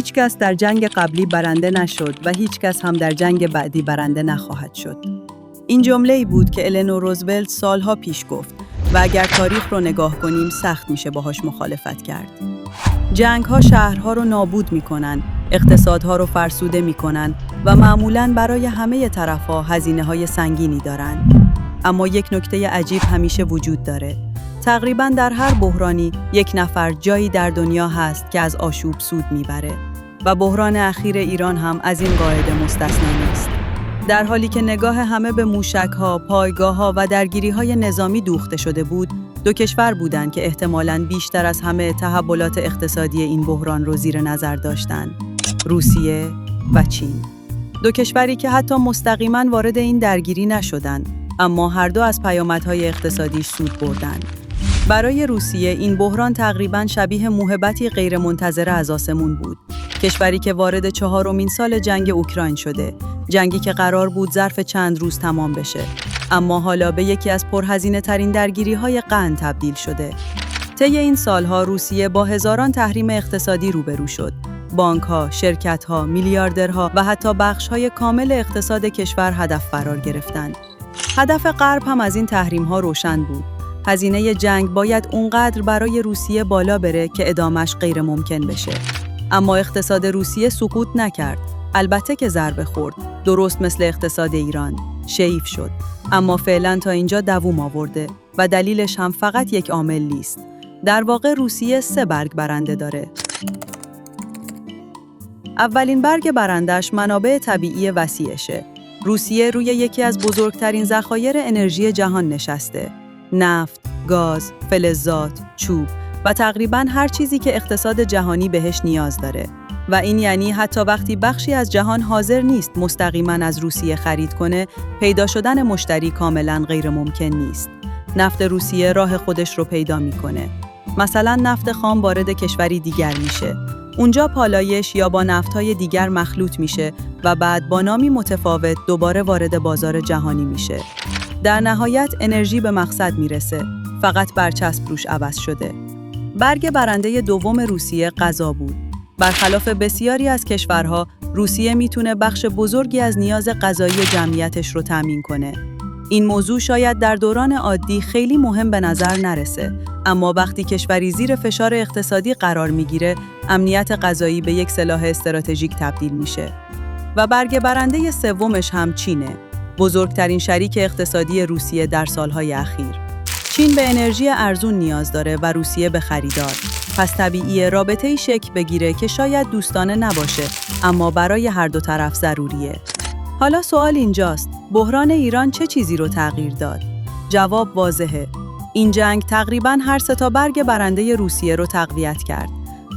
هیچ کس در جنگ قبلی برنده نشد و هیچ کس هم در جنگ بعدی برنده نخواهد شد. این جمله‌ای بود که النور روزولت سالها پیش گفت و اگر تاریخ رو نگاه کنیم سخت میشه باهاش مخالفت کرد. جنگ‌ها شهرها رو نابود میکنن، اقتصادها رو فرسوده میکنن و معمولاً برای همه طرف‌ها هزینه‌های سنگینی دارن. اما یک نکته عجیب همیشه وجود داره. تقریباً در هر بحرانی یک نفر جایی در دنیا هست که از آشوب سود میبره و بحران اخیر ایران هم از این قاعده مستثنا نیست. در حالی که نگاه همه به موشک‌ها، پایگاه‌ها و درگیری‌های نظامی دوخته شده بود، دو کشور بودند که احتمالاً بیشتر از همه تحولات اقتصادی این بحران رو زیر نظر داشتند: روسیه و چین. دو کشوری که حتی مستقیماً وارد این درگیری نشدند، اما هر دو از پیامدهای اقتصادیش سود بردند. برای روسیه این بحران تقریباً شبیه موهبتی غیرمنتظره از آسمون بود. کشوری که وارد 4مین سال جنگ اوکراین شده، جنگی که قرار بود ظرف چند روز تمام بشه، اما حالا به یکی از پرهزینه‌ترین درگیری‌های قرن تبدیل شده. طی این سالها روسیه با هزاران تحریم اقتصادی روبرو شد. بانک‌ها، شرکت‌ها، میلیاردرها و حتی بخش‌های کامل اقتصاد کشور هدف قرار گرفتند. هدف غرب هم از این تحریم‌ها روشن بود. هزینه جنگ باید اونقدر برای روسیه بالا بره که ادامش غیر ممکن بشه. اما اقتصاد روسیه سقوط نکرد. البته که ضربه خورد، درست مثل اقتصاد ایران، شیف شد. اما فعلا تا اینجا دووم آورده و دلیلش هم فقط یک عامل نیست. در واقع روسیه 3 برگ برنده داره. اولین برگ برندش منابع طبیعی وسیعشه. روسیه روی یکی از بزرگترین ذخایر انرژی جهان نشسته. نفت، گاز، فلزات، چوب و تقریباً هر چیزی که اقتصاد جهانی بهش نیاز داره. و این یعنی حتی وقتی بخشی از جهان حاضر نیست مستقیماً از روسیه خرید کنه، پیدا شدن مشتری کاملاً غیر ممکن نیست. نفت روسیه راه خودش رو پیدا میکنه. مثلا نفت خام وارد کشوری دیگر میشه. اونجا پالایش یا با نفت‌های دیگر مخلوط میشه و بعد با نامی متفاوت دوباره وارد بازار جهانی میشه. در نهایت انرژی به مقصد میرسه، فقط برچسب روش عوض شده. برگ برنده دوم روسیه غذا بود. برخلاف بسیاری از کشورها، روسیه میتونه بخش بزرگی از نیاز غذایی جمعیتش رو تامین کنه. این موضوع شاید در دوران عادی خیلی مهم به نظر نرسه، اما وقتی کشوری زیر فشار اقتصادی قرار میگیره، امنیت غذایی به یک سلاح استراتژیک تبدیل میشه. و برگ برنده سومش هم چینه، بزرگترین شریک اقتصادی روسیه در سالهای اخیر. چین به انرژی ارزون نیاز داره و روسیه به خریدار. پس طبیعیه رابطه‌ای شکل بگیره که شاید دوستانه نباشه، اما برای هر دو طرف ضروریه. حالا سوال اینجاست: بحران ایران چه چیزی رو تغییر داد؟ جواب واضحه. این جنگ تقریباً هر 3 برگ برنده روسیه رو تقویت کرد.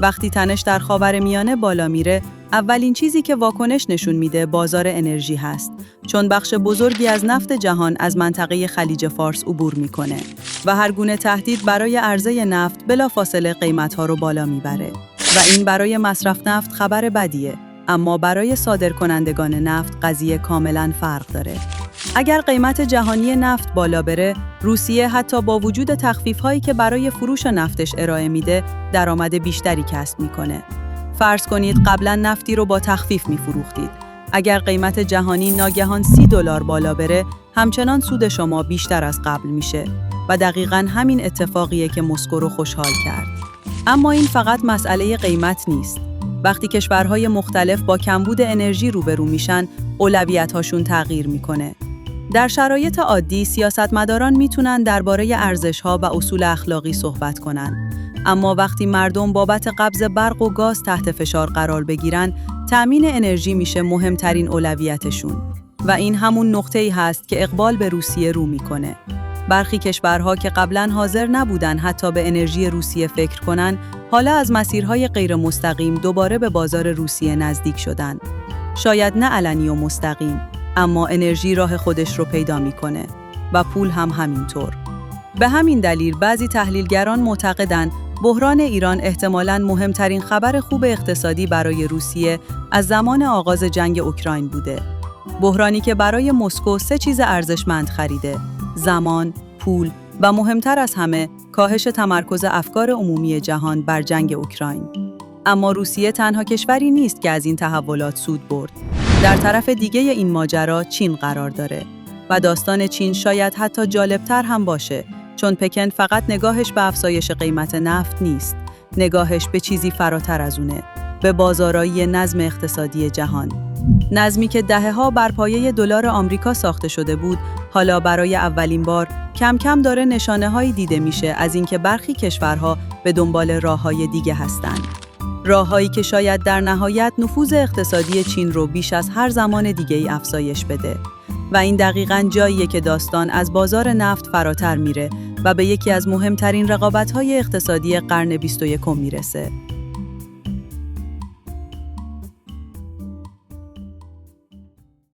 وقتی تنش در خاورمیانه بالا میره، اولین چیزی که واکنش نشون میده بازار انرژی هست، چون بخش بزرگی از نفت جهان از منطقه خلیج فارس عبور میکنه و هر گونه تهدید برای عرضه نفت بلافاصله قیمت‌ها رو بالا میبره. و این برای مصرف نفت خبر بدیه، اما برای صادرکنندگان نفت قضیه کاملاً فرق داره. اگر قیمت جهانی نفت بالا بره، روسیه حتی با وجود تخفیف‌هایی که برای فروش نفتش ارائه میده، درآمد بیشتری کسب میکنه. فرض کنید قبلا نفتی رو با تخفیف میفروختید. اگر قیمت جهانی ناگهان $30 بالا بره، همچنان سود شما بیشتر از قبل میشه و دقیقاً همین اتفاقیه که مسکو رو خوشحال کرد. اما این فقط مسئله قیمت نیست. وقتی کشورهای مختلف با کمبود انرژی روبرو میشن، اولویت‌هاشون تغییر میکنه. در شرایط عادی سیاستمداران میتونن درباره ارزش‌ها و اصول اخلاقی صحبت کنن. اما وقتی مردم بابت قبض برق و گاز تحت فشار قرار بگیرن، تأمین انرژی میشه مهمترین اولویتشون. و این همون نقطه‌ای هست که اقبال به روسیه رو میکنه. برخی کشورها که قبلاً حاضر نبودن حتی به انرژی روسیه فکر کنن، حالا از مسیرهای غیر مستقیم دوباره به بازار روسیه نزدیک شدن. شاید نه علنی و مستقیم، اما انرژی راه خودش رو پیدا میکنه و پول هم همینطور. به همین دلیل بعضی تحلیلگران معتقدند بحران ایران احتمالاً مهمترین خبر خوب اقتصادی برای روسیه از زمان آغاز جنگ اوکراین بوده. بحرانی که برای مسکو 3 چیز ارزشمند خریده: زمان، پول و مهمتر از همه، کاهش تمرکز افکار عمومی جهان بر جنگ اوکراین. اما روسیه تنها کشوری نیست که از این تحولات سود برد. در طرف دیگه این ماجرا چین قرار داره و داستان چین شاید حتی جالبتر هم باشه، چون پکن فقط نگاهش به افزایش قیمت نفت نیست، نگاهش به چیزی فراتر از اونه، به بازارایی نظم اقتصادی جهان. نظمی که دهه‌ها بر پایه دلار آمریکا ساخته شده بود، حالا برای اولین بار کم کم داره نشانه‌هایی دیده میشه از اینکه برخی کشورها به دنبال راه‌های دیگه هستند. راه‌هایی که شاید در نهایت نفوذ اقتصادی چین رو بیش از هر زمان دیگه‌ای افزایش بده. و این دقیقاً جاییه که داستان از بازار نفت فراتر میره و به یکی از مهمترین رقابت‌های اقتصادی قرن 21 میرسه.